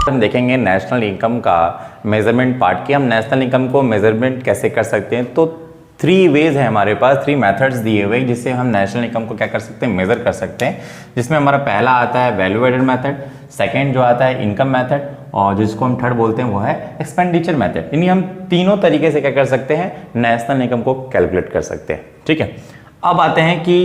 हम देखेंगे national income का मेजरमेंट पार्ट की हम नेशनल इनकम को मेजरमेंट कैसे कर सकते हैं। तो 3 वेज है हमारे पास, 3 मेथड्स दिए हुए जिससे हम नेशनल इनकम को क्या कर सकते हैं, मेजर कर सकते हैं। जिसमें हमारा पहला आता है वैल्यू एडेड मेथड, सेकंड जो आता है इनकम मेथड, और जिसको हम थर्ड बोलते हैं वो है एक्सपेंडिचर मेथड। यानी हम तीनों तरीके से क्या कर सकते हैं, नेशनल इनकम को कैलकुलेट कर सकते हैं। ठीक है, अब आते हैं कि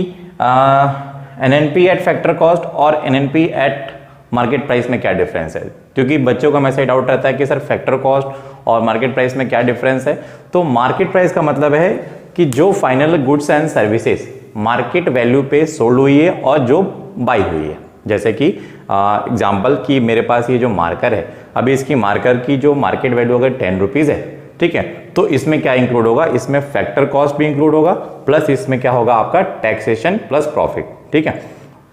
एनएनपी एट फैक्टर कॉस्ट और एनएनपी एट मार्केट प्राइस में क्या डिफरेंस है, क्योंकि बच्चों का हमेशा डाउट रहता है कि सर फैक्टर कॉस्ट और मार्केट प्राइस में क्या डिफरेंस है। तो मार्केट प्राइस का मतलब है कि जो final goods and services market value पे सोल्ड हुई है और जो बाई हुई है। जैसे कि एग्जाम्पल कि मेरे पास ये जो मार्कर है, अभी इसकी मार्कर की जो मार्केट वैल्यू अगर 10 रुपीज़ है, ठीक है, तो इसमें क्या इंक्लूड होगा, इसमें फैक्टर कॉस्ट भी इंक्लूड होगा, प्लस इसमें क्या होगा आपका टैक्सेशन प्लस प्रॉफिट। ठीक है,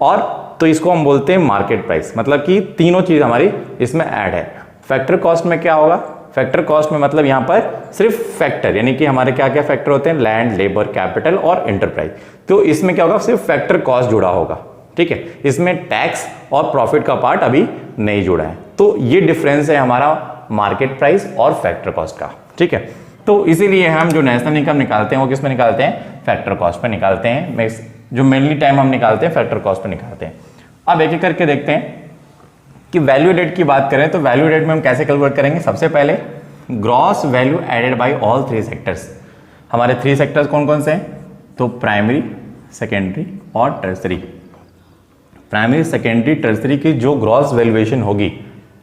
और तो इसको हम बोलते हैं मार्केट प्राइस, मतलब कि तीनों चीज हमारी इसमें ऐड है। फैक्टर कॉस्ट में क्या होगा, फैक्टर कॉस्ट में मतलब यहां पर सिर्फ फैक्टर, यानी कि हमारे क्या क्या फैक्टर होते हैं, लैंड, लेबर, कैपिटल और एंटरप्राइज। तो इसमें क्या होगा, सिर्फ फैक्टर कॉस्ट जुड़ा होगा। ठीक है, इसमें टैक्स और प्रॉफिट का पार्ट अभी नहीं जुड़ा है। तो ये डिफरेंस है हमारा मार्केट प्राइस और फैक्टर कॉस्ट का। ठीक है, तो इसीलिए हम जो नेशनल इनकम निकालते हैं वो किस में निकालते हैं, फैक्टर कॉस्ट पे निकालते हैं। जो मेनली टाइम हम निकालते हैं फैक्टर कॉस्ट पे निकालते हैं। अब एक एक करके देखते हैं कि वैल्यू एडेड की बात करें तो वैल्यू एडेड में हम कैसे कैलकुलेट करेंगे। सबसे पहले gross value added by all 3 sectors. हमारे 3 सेक्टर्स कौन कौन से हैं, तो प्राइमरी, सेकेंडरी और टर्सरी। प्राइमरी, सेकेंडरी, टर्सरी की जो ग्रॉस वैल्यूएशन होगी,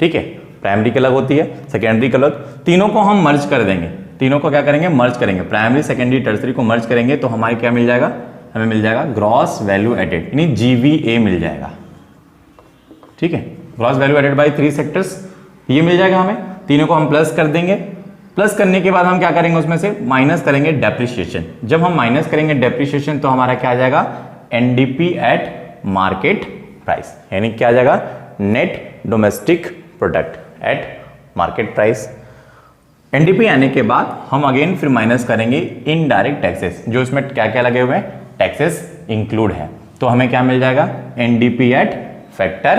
ठीक है, प्राइमरी की अलग होती है, सेकेंडरी की अलग, तीनों को हम मर्ज कर देंगे। तीनों को क्या करेंगे, मर्ज करेंगे। प्राइमरी, सेकेंडरी, टर्सरी को मर्ज करेंगे तो हमारे क्या मिल जाएगा, हमें मिल जाएगा ग्रॉस वैल्यू एडेड, यानी जीवीए मिल जाएगा। ठीक है, gross value added by 3 sectors, ये मिल जाएगा हमें। तीनों को हम प्लस कर देंगे। प्लस करने के बाद हम क्या करेंगे, उसमें से माइनस करेंगे डेप्रिसिएशन। जब हम माइनस करेंगे डेप्रिसिएशन तो हमारा क्या आ जाएगा, एनडीपी एट मार्केट प्राइस, यानी क्या आ जाएगा, net domestic product at market price. NDP आने के बाद हम अगेन फिर माइनस करेंगे इनडायरेक्ट टैक्सेस, जो इसमें क्या क्या लगे हुए हैं, टैक्सेस इंक्लूड है। तो हमें क्या मिल जाएगा, NDP at factor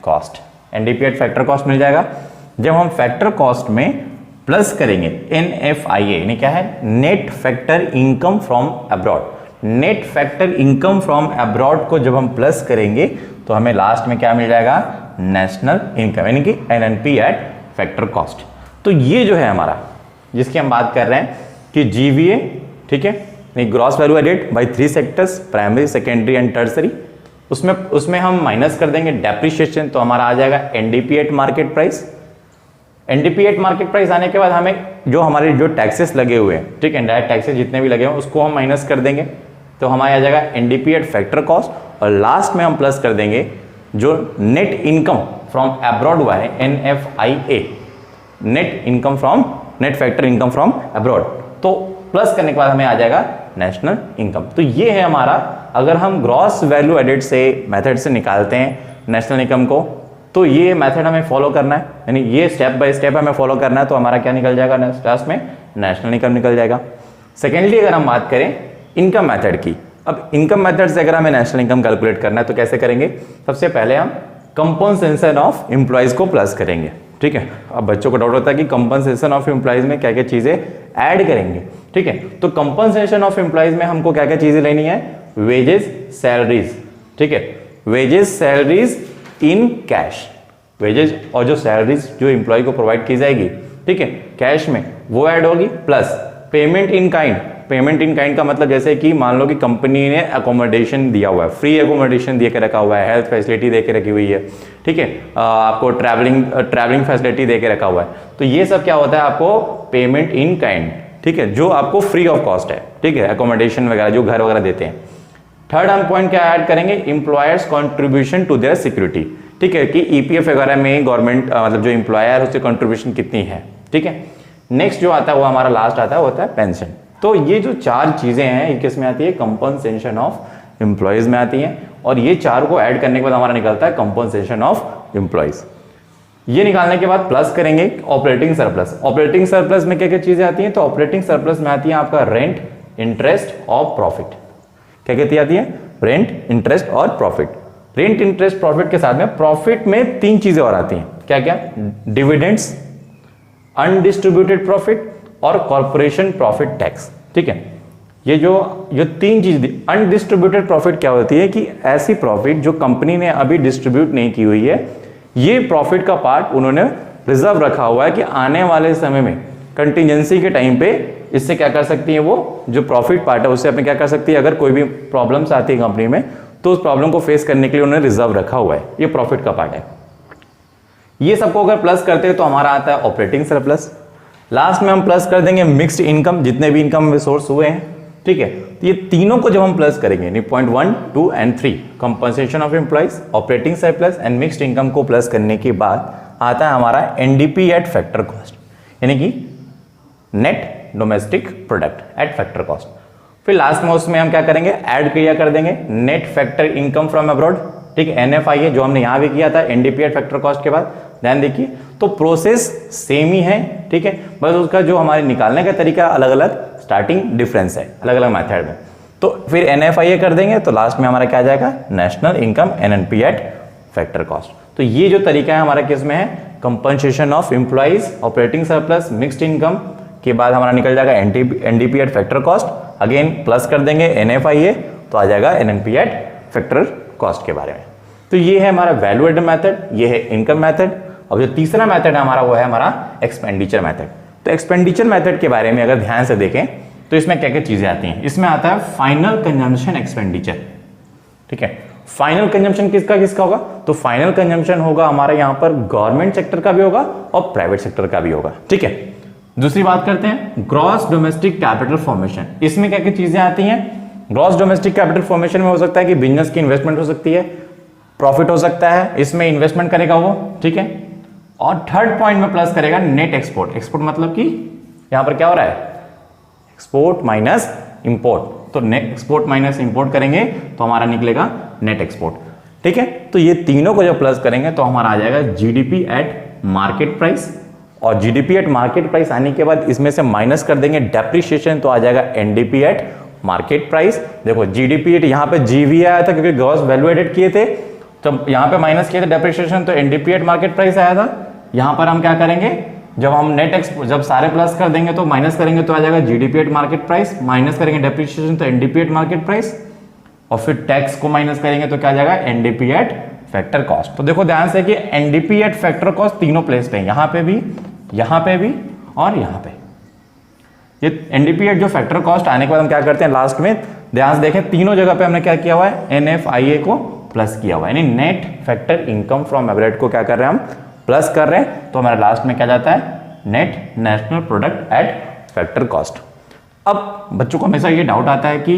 cost. NDP at factor cost मिल जाएगा। जब हम फैक्टर कॉस्ट में प्लस करेंगे एनएफआईए, यानी क्या है, net factor income from abroad. Net factor income from abroad को जब हम प्लस करेंगे तो हमें लास्ट में क्या मिल जाएगा, नेशनल इनकम, यानी कि एनएनपी एट फैक्टर कॉस्ट। तो ये जो है हमारा, जिसकी हम बात कर रहे हैं कि जीवीए, ठीक है, gross value added by 3 sectors, primary, secondary and tertiary, उसमें हम माइनस कर देंगे डेप्रिसिएशन तो हमारा आ जाएगा NDP eight market price. NDP at market price आने के बाद हमें जो हमारे जो टैक्सेस लगे हुए हैं, ठीक है, इनडायरेक्ट टैक्सेस जितने भी लगे हैं उसको हम माइनस कर देंगे तो हमारा आ जाएगा एनडीपी एट फैक्टर कॉस्ट, और लास्ट में हम प्लस कर देंगे जो नेट इनकम फ्रॉम अब्रॉड हुआ है, NFIA, net income from, net factor income from abroad. तो प्लस करने के बाद हमें आ जाएगा नेशनल इनकम। तो ये है हमारा, अगर हम ग्रॉस वैल्यू एडेड से मेथड से निकालते हैं नेशनल इनकम को, तो ये मेथड हमें फॉलो करना है, यानी ये स्टेप बाय स्टेप हमें फॉलो करना है। तो हमारा क्या निकल जाएगा, लास्ट में नेशनल इनकम निकल जाएगा। सेकेंडली अगर हम बात करें इनकम मेथड की, अब इनकम मेथड से अगर हमें नेशनल इनकम कैलकुलेट करना है तो कैसे करेंगे, सबसे पहले हम कंपनसेशन ऑफ एम्प्लॉयज को प्लस करेंगे। ठीक है, अब बच्चों को डाउट होता है कि कंपनसेशन ऑफ एम्प्लॉयज में क्या क्या चीजें ऐड करेंगे। ठीक है, तो कंपनसेशन ऑफ एम्प्लॉयज में हमको क्या क्या चीजें लेनी है, वेजेस, सैलरीज, ठीक है, wages, salaries in cash, wages और जो सैलरीज जो एम्प्लॉय को प्रोवाइड की जाएगी, ठीक है, कैश में, वो ऐड होगी, plus payment in kind. Payment in kind का मतलब जैसे कि मान लो कि कंपनी ने अकोमोडेशन दिया हुआ है, फ्री अकोमोडेशन दे के रखा हुआ है, हेल्थ फैसिलिटी दे के रखी हुई है, ठीक है, आपको ट्रैवलिंग फैसिलिटी दे के रखा हुआ है, तो ये सब क्या होता है, आपको पेमेंट इन काइंड, ठीक है, जो आपको फ्री ऑफ कॉस्ट है, ठीक है, अकोमोडेशन वगैरह जो घर वगैरह देते हैं। थर्ड हम पॉइंट क्या ऐड करेंगे, employers contribution to their security, ठीक है, कि ईपीएफ वगैरह में गवर्नमेंट मतलब जो एम्प्लॉयर है उससे कॉन्ट्रीब्यूशन कितनी है। ठीक है, नेक्स्ट जो आता है वो हमारा लास्ट आता है, वो होता है पेंशन। तो ये जो 4 चीजें हैं ये किस में आती है, कंपनसेशन ऑफ एम्प्लॉयज में आती हैं, और ये 4 को ऐड करने के बाद हमारा निकलता है कंपनसेशन ऑफ एम्प्लॉयज। ये निकालने के बाद प्लस करेंगे ऑपरेटिंग सरप्लस। ऑपरेटिंग सरप्लस में क्या क्या चीजें आती हैं, तो ऑपरेटिंग सरप्लस में आती है आपका रेंट, इंटरेस्ट और प्रॉफिट। क्या कहती आती है, रेंट, इंटरेस्ट और प्रॉफिट। रेंट, इंटरेस्ट, प्रॉफिट के साथ में प्रॉफिट में 3 चीजें और आती हैं। क्या क्या, डिविडेंड्स, अनडिस्ट्रीब्यूटेड प्रॉफिट और कॉर्पोरेशन प्रॉफिट टैक्स। ठीक है, ये जो 3 चीज, अनडिस्ट्रीब्यूटेड प्रॉफिट क्या होती है कि ऐसी प्रॉफिट जो कंपनी ने अभी डिस्ट्रीब्यूट नहीं की हुई है, ये प्रॉफिट का पार्ट उन्होंने रिजर्व रखा हुआ है कि आने वाले समय में कंटिजेंसी के टाइम पे इससे क्या कर सकती है, वो जो प्रॉफिट पार्ट है उससे अपने क्या कर सकती है, अगर कोई भी प्रॉब्लम्स आती है कंपनी में तो उस प्रॉब्लम को फेस करने के लिए उन्होंने रिजर्व रखा हुआ है, ये प्रॉफिट का पार्ट है। ये सबको अगर प्लस करते हैं तो हमारा आता है ऑपरेटिंग सरप्लस। लास्ट में हम प्लस कर देंगे मिक्स्ड इनकम, जितने भी इनकम सोर्स हुए हैं। ठीक है, तो ये तीनों को जब हम प्लस करेंगे यानी point 1, 2 and 3, compensation of employees, operating surplus and mixed income को प्लस करने के बाद आता है हमारा एनडीपी एट फैक्टर कॉस्ट, यानी कि net domestic product at factor cost. फिर लास्ट में उसमें हम क्या करेंगे, ऐड क्रिया कर देंगे net factor income from abroad. ठीक है, NFIA जो हमने यहां भी किया था एनडीपी एट फैक्टर कॉस्ट के बाद। ध्यान देखिए, तो प्रोसेस सेम ही है। ठीक है, बस उसका जो हमारे निकालने का तरीका अलग अलग, स्टार्टिंग डिफरेंस है अलग अलग मेथड में। तो फिर NFIA कर देंगे तो लास्ट में हमारा क्या आ जाएगा, national income NNP eight factor cost. तो ये जो तरीका है हमारा किस में है, compensation of employees, operating surplus, mixed income के बाद हमारा निकल जाएगा NDP at factor cost, again plus कर देंगे NFIA तो आ जाएगा NNP एट फैक्टर कॉस्ट के बारे में। तो ये है हमारा वैल्यू एडेड मेथड, ये है इनकम मेथड। और जो तीसरा मेथड है हमारा वो है हमारा एक्सपेंडिचर मेथड। तो एक्सपेंडिचर मेथड के बारे में अगर ध्यान से देखें तो इसमें क्या क्या चीजें आती हैं, इसमें आता है फाइनल कंजम्पशन एक्सपेंडिचर। ठीक है, फाइनल कंजम्पशन किसका किसका होगा, तो फाइनल कंजम्पशन होगा हमारा यहाँ पर गवर्नमेंट सेक्टर का भी होगा और प्राइवेट सेक्टर का भी होगा। ठीक है, दूसरी बात करते हैं ग्रॉस डोमेस्टिक कैपिटल फॉर्मेशन। इसमें क्या क्या चीजें आती हैं, ग्रॉस डोमेस्टिक कैपिटल फॉर्मेशन में हो सकता है कि बिजनेस की इन्वेस्टमेंट हो सकती है, प्रॉफिट हो सकता है, इसमें इन्वेस्टमेंट करेगा वो। ठीक है, और थर्ड पॉइंट में प्लस करेगा नेट एक्सपोर्ट। एक्सपोर्ट मतलब कि यहां पर क्या हो रहा है, एक्सपोर्ट माइनस इंपोर्ट। तो नेट एक्सपोर्ट माइनस इंपोर्ट करेंगे तो हमारा निकलेगा नेट एक्सपोर्ट। ठीक है, तो ये तीनों को जब प्लस करेंगे तो हमारा आ जाएगा जीडीपी एट मार्केट प्राइस। और जीडीपी एट मार्केट प्राइस आने के बाद इसमें से माइनस कर देंगे डेप्रिसिएशन तो आ जाएगा एनडीपी एट मार्केट प्राइस। देखो जीडीपी एट यहाँ पे जीवी आया था क्योंकि ग्रॉस वैल्यू एडेड किए थे, तो यहाँ पे माइनस किए थे डेप्रिसिएशन तो एनडीपी एट मार्केट प्राइस आया था। यहाँ पर हम क्या करेंगे, जब हम नेट एक्सपोर्ट जब सारे प्लस कर देंगे तो माइनस करेंगे तो आ जाएगा GDP at market price, minus करेंगे डेप्रिसिएशन तो एनडीपी एट मार्केट प्राइस, और फिर टैक्स को माइनस करेंगे तो क्या आ जाएगा एनडीपी एट फैक्टर कॉस्ट। तो देखो ध्यान से कि एनडीपी एट फैक्टर कॉस्ट तीनों प्लेस पे, यहाँ पे भी और यहाँ पे। ये एनडीपी एट जो फैक्टर कॉस्ट आने के बाद हम क्या करते हैं लास्ट में, ध्यान से देखें तीनों जगह पे हमने क्या किया हुआ है, NFIA को प्लस किया हुआ है, यानी net factor income from average को क्या कर रहे हैं हम प्लस कर रहे हैं। तो हमारा लास्ट में क्या जाता है, net national product at factor cost. अब बच्चों को हमेशा ये डाउट आता है कि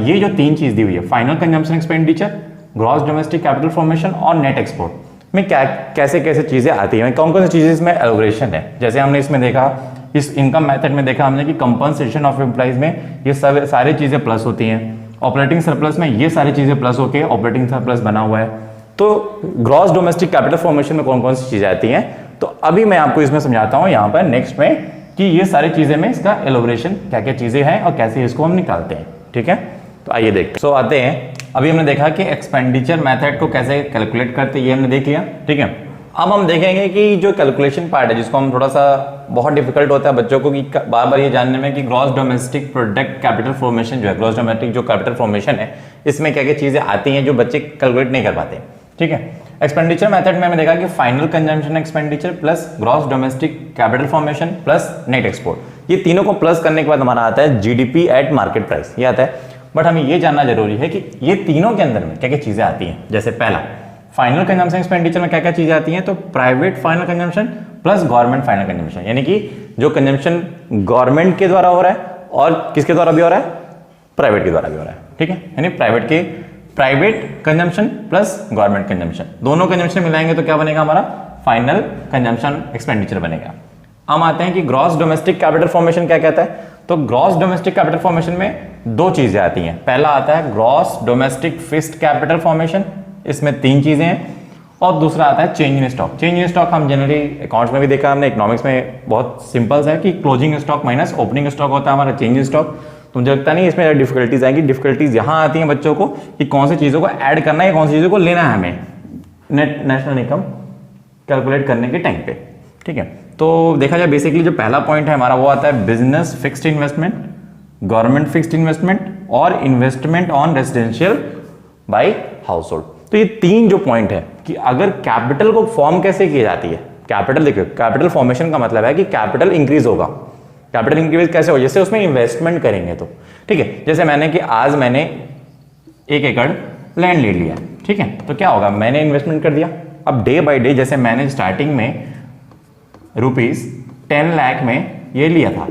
ये जो तीन चीज दी हुई है, final consumption expenditure, gross domestic capital formation और नेट एक्सपोर्ट में क्या कैसे कैसे चीजें आती हैं, कौन कौन सी चीजें इसमें एलोब्रेशन है। जैसे हमने इसमें देखा, इस इनकम मेथड में देखा हमने कि कंपनसेशन ऑफ एम्प्लॉइज में ये सब सारी चीजें प्लस होती हैं, ऑपरेटिंग सरप्लस में ये सारी चीजें प्लस होके ऑपरेटिंग सरप्लस बना हुआ है। तो ग्रॉस डोमेस्टिक कैपिटल फॉर्मेशन में कौन कौन सी चीजें आती हैं, तो अभी मैं आपको इसमें समझाता हूं यहाँ पर नेक्स्ट में कि ये सारी चीजें में इसका एलोब्रेशन क्या क्या चीजें हैं और कैसे इसको हम निकालते हैं। ठीक है, तो आइए देखते हैं। सो आते हैं, अभी हमने देखा कि एक्सपेंडिचर मेथड को कैसे कैलकुलेट करते हैं, ये हमने देख लिया। ठीक है, अब हम देखेंगे कि जो कैलकुलेशन पार्ट है जिसको हम थोड़ा सा बहुत डिफिकल्ट होता है बच्चों को कि बार बार ये जानने में कि gross domestic product capital formation जो है, ग्रॉस डोमेस्टिक जो कैपिटल फॉर्मेशन है इसमें क्या क्या चीजें आती हैं जो बच्चे कैलकुलेट नहीं कर पाते। ठीक है, एक्सपेंडिचर मेथड में हमें देखा कि final consumption expenditure plus gross domestic capital formation plus net export, ये तीनों को प्लस करने के बाद हमारा आता है जीडीपी एट मार्केट प्राइस, ये आता है। बट हमें ये जानना जरूरी है कि ये तीनों के अंदर में क्या क्या चीजें आती हैं। जैसे पहला फाइनल कंजम्पशन एक्सपेंडिचर में क्या क्या चीजें आती हैं, तो private final consumption plus government final consumption, यानी कि जो कंजम्पशन गवर्नमेंट के द्वारा हो रहा है और किसके द्वारा भी हो रहा है, प्राइवेट के द्वारा भी हो रहा है। ठीक है, यानी private consumption plus government consumption, दोनों कंजम्पशन मिलाएंगे तो क्या बनेगा हमारा फाइनल कंजम्पशन एक्सपेंडिचर बनेगा। हम आते हैं कि ग्रॉस डोमेस्टिक कैपिटल फॉर्मेशन क्या कहता है, तो ग्रॉस डोमेस्टिक कैपिटल फॉर्मेशन में दो चीजें आती हैं। पहला आता है gross domestic fixed capital formation, इसमें तीन चीजें हैं, और दूसरा आता है change in stock. Change in stock हम जनरली अकाउंट्स में भी देखा, हमने इकोनॉमिक्स में बहुत सिंपल है कि closing stock minus opening stock होता है हमारा चेंज इन स्टॉक। तो मुझे लगता नहीं इसमें डिफिकल्टीज आएंगी। डिफिकल्टीज यहाँ आती हैं बच्चों को कि कौन सी चीजों को ऐड करना है, कौन सी चीजों को लेना है हमें। नेट नेशनल इनकम कैलकुलेट करने के टाइम पे। ठीक है, तो देखा जाए बेसिकली जो पहला पॉइंट है हमारा वो आता है business fixed investment, government fixed investment और investment on residential by household. तो ये तीन जो पॉइंट है कि अगर कैपिटल को फॉर्म कैसे की जाती है, कैपिटल देखिए, कैपिटल फॉर्मेशन का मतलब है कि कैपिटल इंक्रीज होगा। कैपिटल इंक्रीज कैसे हो, जैसे उसमें इन्वेस्टमेंट करेंगे तो। ठीक है, जैसे आज मैंने 1 एकड़ लैंड ले लिया, ठीक है, तो क्या होगा, मैंने इन्वेस्टमेंट कर दिया। अब डे बाय डे जैसे मैंने स्टार्टिंग में ₹10 लाख में ये लिया था,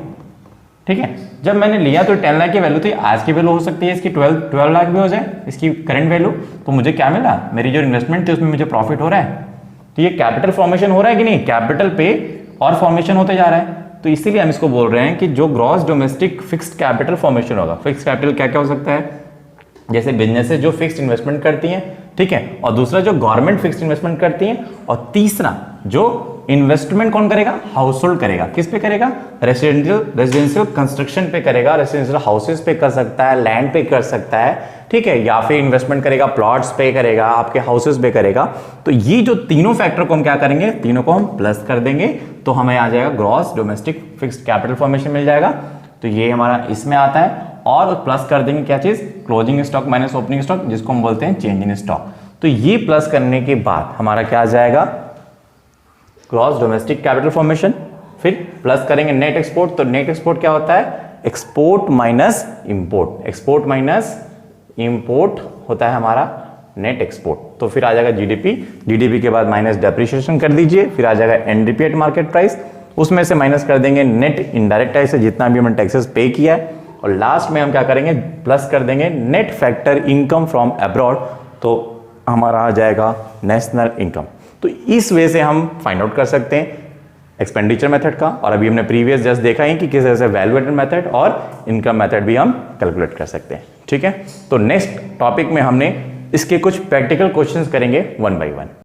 ठीक है, जब मैंने लिया तो 10 लाख की वैल्यू थी, आज की वैल्यू हो सकती है इसकी 12 लाख भी हो जाए इसकी करंट वैल्यू। तो मुझे क्या मिला, मेरी जो इन्वेस्टमेंट थी उसमें मुझे प्रॉफिट हो रहा है। तो ये कैपिटल फॉर्मेशन हो रहा है कि नहीं, कैपिटल पे और फॉर्मेशन होते जा रहा है। तो इसीलिए हम इसको बोल रहे हैं कि जो gross domestic fixed capital formation होगा। फिक्स्ड कैपिटल क्या क्या हो सकता है, जैसे बिजनेसेस जो फिक्स्ड इन्वेस्टमेंट करती हैं, ठीक है, और दूसरा जो गवर्नमेंट फिक्स्ड इन्वेस्टमेंट करती हैं, और तीसरा जो इन्वेस्टमेंट कौन करेगा, हाउस होल्ड करेगा। किस पे करेगा, रेजिडेंशियल कंस्ट्रक्शन पे करेगा, रेजिडेंशियल हाउसेस पे कर सकता है, लैंड पे कर सकता है, ठीक है, या फिर इन्वेस्टमेंट करेगा प्लॉट्स पे करेगा, आपके हाउसेस पे करेगा। तो ये जो तीनों फैक्टर को हम क्या करेंगे, तीनों को हम प्लस कर देंगे तो हमें आ जाएगा gross domestic fixed capital formation मिल जाएगा। तो ये हमारा इसमें आता है, और प्लस कर देंगे क्या चीज, closing stock minus opening stock, जिसको हम बोलते हैं चेंज इन स्टॉक। तो ये प्लस करने के बाद हमारा क्या आ जाएगा, ग्रॉस डोमेस्टिक कैपिटल फॉर्मेशन। फिर प्लस करेंगे नेट एक्सपोर्ट। तो नेट एक्सपोर्ट क्या होता है, export minus import, export minus import होता है हमारा नेट एक्सपोर्ट। तो फिर आ जाएगा जीडीपी, जीडीपी के बाद माइनस डेप्रिसिएशन कर दीजिए, फिर आ जाएगा एनडीपी एट मार्केट प्राइस, उसमें से माइनस कर देंगे नेट इनडायरेक्ट टैक्स, जितना भी हमने टैक्सेस पे किया है, और लास्ट में हम क्या करेंगे, प्लस कर देंगे net factor income from abroad. तो हमारा आ जाएगा नेशनल इनकम। तो इस वे से हम फाइंड आउट कर सकते हैं एक्सपेंडिचर मेथड का, और अभी हमने प्रीवियस जस्ट देखा ही कि किस तरह से वैल्यू एडेड मेथड और इनकम मेथड भी हम कैलकुलेट कर सकते हैं। ठीक है, तो नेक्स्ट टॉपिक में हमने इसके कुछ प्रैक्टिकल क्वेश्चंस करेंगे 1 by 1।